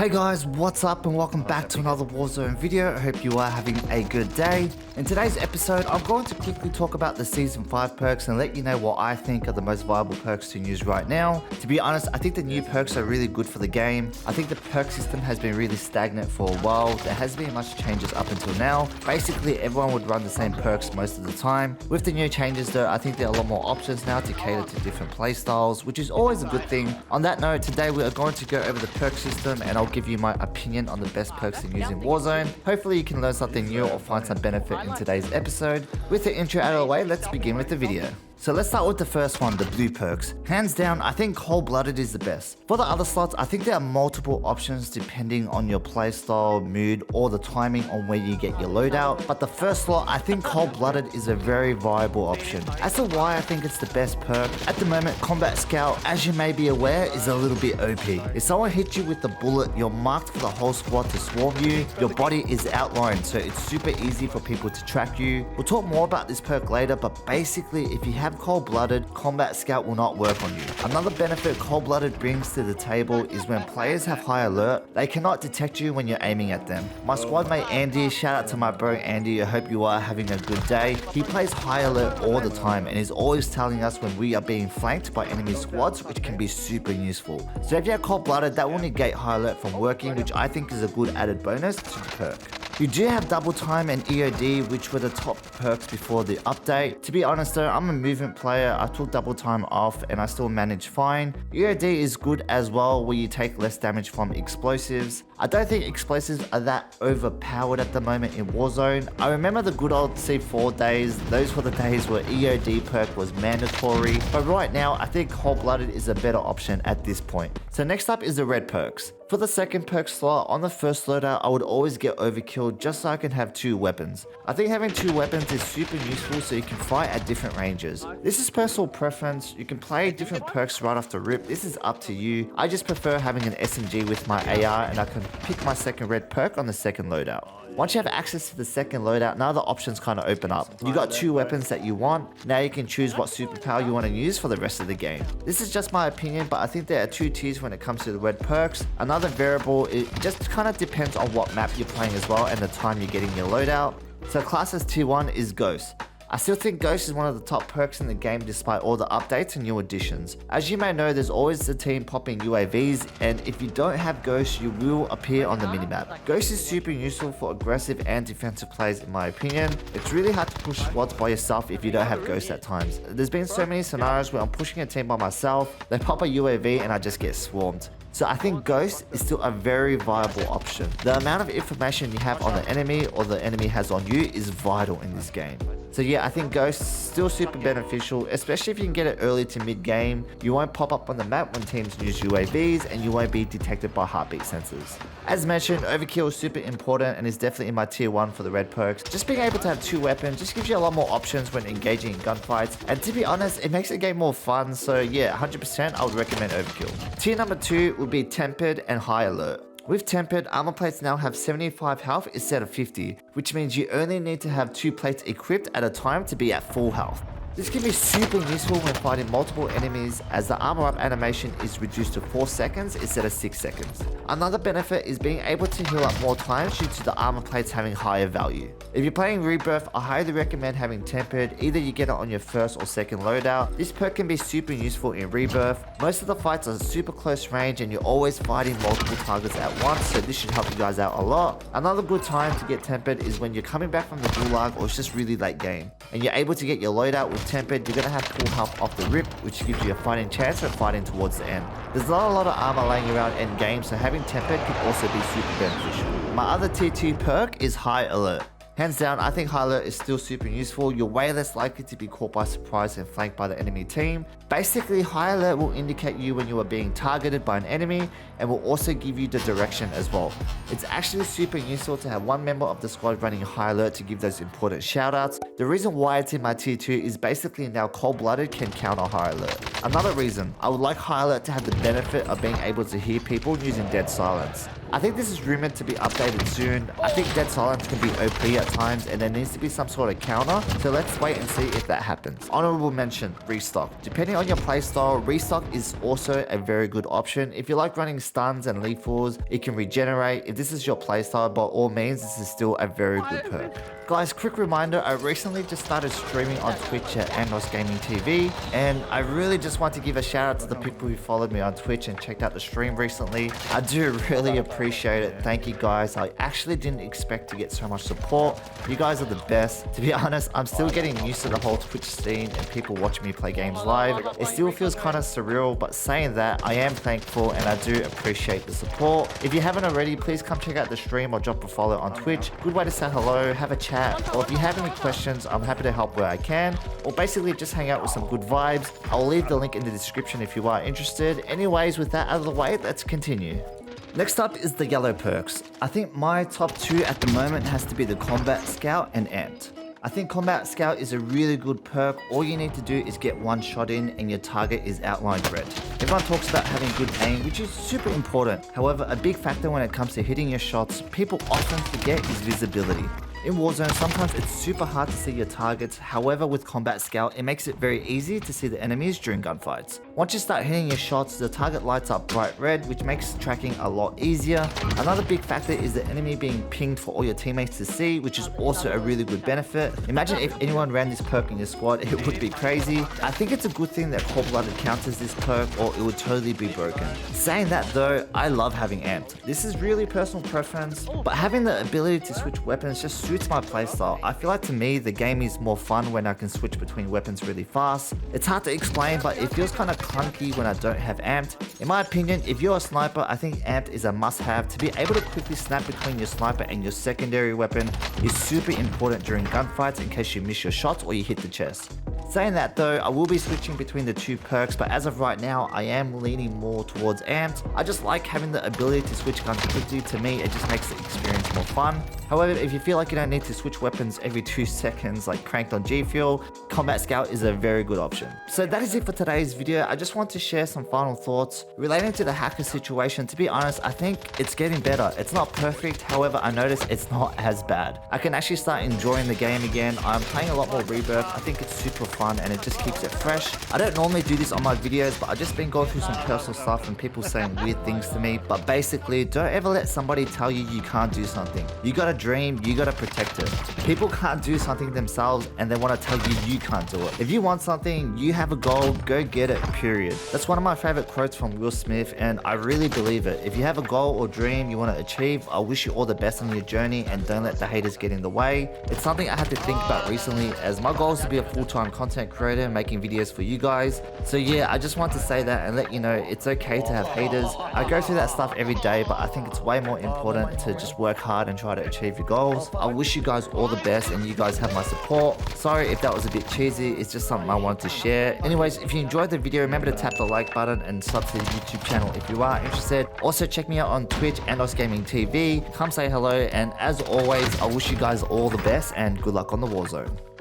Hey guys, what's up and welcome back to another Warzone video. I hope you are having a good day. In today's episode, I'm going to quickly talk about the Season 5 perks and let you know what I think are the most viable perks to use right now. To be honest, I think the new perks are really good for the game. I think the perk system has been really stagnant for a while. There hasn't been much changes up until now. Basically, everyone would run the same perks most of the time. With the new changes though, I think there are a lot more options now to cater to different playstyles, which is always a good thing. On that note, today we are going to go over the perk system and I'll give you my opinion on the best perks to use in Warzone. Hopefully you can learn something new or find some benefit in today's episode. With the intro out of the way, let's begin with the video. So let's start with the first one, the blue perks. Hands down, I think Cold-Blooded is the best. For the other slots, I think there are multiple options depending on your playstyle, mood, or the timing on where you get your loadout. But the first slot, I think Cold-Blooded is a very viable option. As to why I think it's the best perk, at the moment, Combat Scout, as you may be aware, is a little bit OP. If someone hits you with the bullet, you're marked for the whole squad to swarm you. Your body is outlined, so it's super easy for people to track you. We'll talk more about this perk later, but basically, if you have Cold-Blooded, Combat Scout will not work on you. Another benefit Cold-Blooded brings to the table is when players have high alert, they cannot detect you when you're aiming at them. My squad mate Andy, shout out to my bro Andy, I hope you are having a good day. He plays high alert all the time and is always telling us when we are being flanked by enemy squads, which can be super useful. So if you have Cold-Blooded, that will negate high alert from working, which I think is a good added bonus to the perk. You do have Double Time and EOD, which were the top perks before the update. To be honest though, I'm a movement player. I took Double Time off and I still manage fine. EOD is good as well, where you take less damage from explosives. I don't think explosives are that overpowered at the moment in Warzone. I remember the good old C4 days. Those were the days where EOD perk was mandatory. But right now, I think Cold-Blooded is a better option at this point. So next up is the red perks. For the second perk slot, on the first loadout, I would always get Overkill just so I can have two weapons. I think having two weapons is super useful so you can fight at different ranges. This is personal preference. You can play different perks right off the rip. This is up to you. I just prefer having an SMG with my AR and I can pick my second red perk on the second loadout. Once you have access to the second loadout, now the options kind of open up. You got two weapons that you want. Now you can choose what superpower you want to use for the rest of the game. This is just my opinion, but I think there are two tiers when it comes to the red perks. Another variable, it just kind of depends on what map you're playing as well and the time you're getting your loadout. So class as tier 1 is Ghost. I still think Ghost is one of the top perks in the game despite all the updates and new additions. As you may know, there's always a team popping UAVs, and if you don't have Ghost, you will appear on the minimap. Ghost is super useful for aggressive and defensive plays in my opinion. It's really hard to push squads by yourself if you don't have Ghost at times. There's been so many scenarios where I'm pushing a team by myself, they pop a UAV and I just get swarmed. So I think Ghost is still a very viable option. The amount of information you have on the enemy or the enemy has on you is vital in this game. So yeah, I think Ghost is still super beneficial, especially if you can get it early to mid game. You won't pop up on the map when teams use UAVs and you won't be detected by heartbeat sensors. As mentioned, Overkill is super important and is definitely in my tier 1 for the red perks. Just being able to have two weapons just gives you a lot more options when engaging in gunfights, and to be honest, it makes the game more fun. So yeah, 100% I would recommend Overkill. Tier number 2 would be Tempered and High Alert. With Tempered, armor plates now have 75 health instead of 50, which means you only need to have 2 plates equipped at a time to be at full health. This can be super useful when fighting multiple enemies, as the armor up animation is reduced to 4 seconds instead of 6 seconds. Another benefit is being able to heal up more times due to the armor plates having higher value. If you're playing Rebirth, I highly recommend having Tempered. Either you get it on your first or second loadout. This perk can be super useful in Rebirth. Most of the fights are super close range and you're always fighting multiple targets at once, so this should help you guys out a lot. Another good time to get Tempered is when you're coming back from the Gulag or it's just really late game, and you're able to get your loadout with Tempered. You're going to have full health off the rip, which gives you a fighting chance of fighting towards the end. There's not a lot of armor laying around end game, so having Tempered can also be super beneficial. My other tier 2 perk is High Alert. Hands down, I think High Alert is still super useful. You're way less likely to be caught by surprise and flanked by the enemy team. Basically, High Alert will indicate you when you are being targeted by an enemy and will also give you the direction as well. It's actually super useful to have one member of the squad running High Alert to give those important shoutouts. The reason why it's in my tier 2 is basically now Cold-Blooded can counter High Alert. Another reason, I would like High Alert to have the benefit of being able to hear people using dead silence. I think this is rumored to be updated soon. I think Dead Silence can be OP at times and there needs to be some sort of counter, so let's wait and see if that happens. Honorable mention, Restock. Depending on your playstyle, Restock is also a very good option. If you like running stuns and lethals, it can regenerate. If this is your playstyle, by all means, this is still a very good perk. Guys, quick reminder, I recently just started streaming on Twitch at Andos Gaming TV, and I really just want to give a shout out to the people who followed me on Twitch and checked out the stream recently. I do really appreciate it. Thank you guys. I actually didn't expect to get so much support. You guys are the best. To be honest, I'm still getting used to the whole Twitch scene and people watching me play games live. It still feels kind of surreal, but saying that, I am thankful and I do appreciate the support. If you haven't already, please come check out the stream or drop a follow on Twitch. Good way to say hello, have a chat, or if you have any questions, I'm happy to help where I can, or basically just hang out with some good vibes. I'll leave the link in the description if you are interested. Anyways, with that out of the way, let's continue. Next up is the yellow perks. I think my top two at the moment has to be the Combat Scout and Amped. I think Combat Scout is a really good perk. All you need to do is get one shot in and your target is outlined red. Everyone talks about having good aim, which is super important. However, a big factor when it comes to hitting your shots, people often forget is visibility. In Warzone, sometimes it's super hard to see your targets. However, with Combat Scout, it makes it very easy to see the enemies during gunfights. Once you start hitting your shots, the target lights up bright red, which makes tracking a lot easier. Another big factor is the enemy being pinged for all your teammates to see, which is also a really good benefit. Imagine if anyone ran this perk in your squad, it would be crazy. I think it's a good thing that Cold-Blooded counters this perk, or it would totally be broken. Saying that though, I love having Amped. This is really personal preference, but having the ability to switch weapons just suits my playstyle. I feel like to me, the game is more fun when I can switch between weapons really fast. It's hard to explain, but it feels kind of clunky when I don't have Amped. In my opinion, if you're a sniper, I think Amped is a must-have. To be able to quickly snap between your sniper and your secondary weapon is super important during gunfights in case you miss your shots or you hit the chest. Saying that though, I will be switching between the two perks, but as of right now, I am leaning more towards Amped. I just like having the ability to switch guns quickly. To me, it just makes the experience more fun. However, if you feel like you don't need to switch weapons every 2 seconds like cranked on G Fuel, Combat Scout is a very good option. So that is it for today's video. I just want to share some final thoughts relating to the hacker situation. To be honest, I think it's getting better. It's not perfect, however, I notice it's not as bad. I can actually start enjoying the game again. I'm playing a lot more Rebirth. I think it's super fun and it just keeps it fresh. I don't normally do this on my videos, but I've just been going through some personal stuff and people saying weird things to me. But basically, don't ever let somebody tell you you can't do something. You gotta dream, you gotta protect it. People can't do something themselves and they want to tell you you can't do it. If you want something, you have a goal, go get it, period. That's one of my favorite quotes from Will Smith and I really believe it. If you have a goal or dream you want to achieve, I wish you all the best on your journey and don't let the haters get in the way. It's something I had to think about recently as my goal is to be a full-time content creator making videos for you guys. So yeah, I just want to say that and let you know it's okay to have haters. I go through that stuff every day, but I think it's way more important to just work hard and try to achieve your goals. I wish you guys all the best and you guys have my support. Sorry if that was a bit cheesy, it's just something I wanted to share. Anyways, if you enjoyed the video, remember to tap the like button and sub to the YouTube channel if you are interested. Also check me out on Twitch, Andos Gaming TV. Come say hello, and as always, I wish you guys all the best and good luck on the Warzone.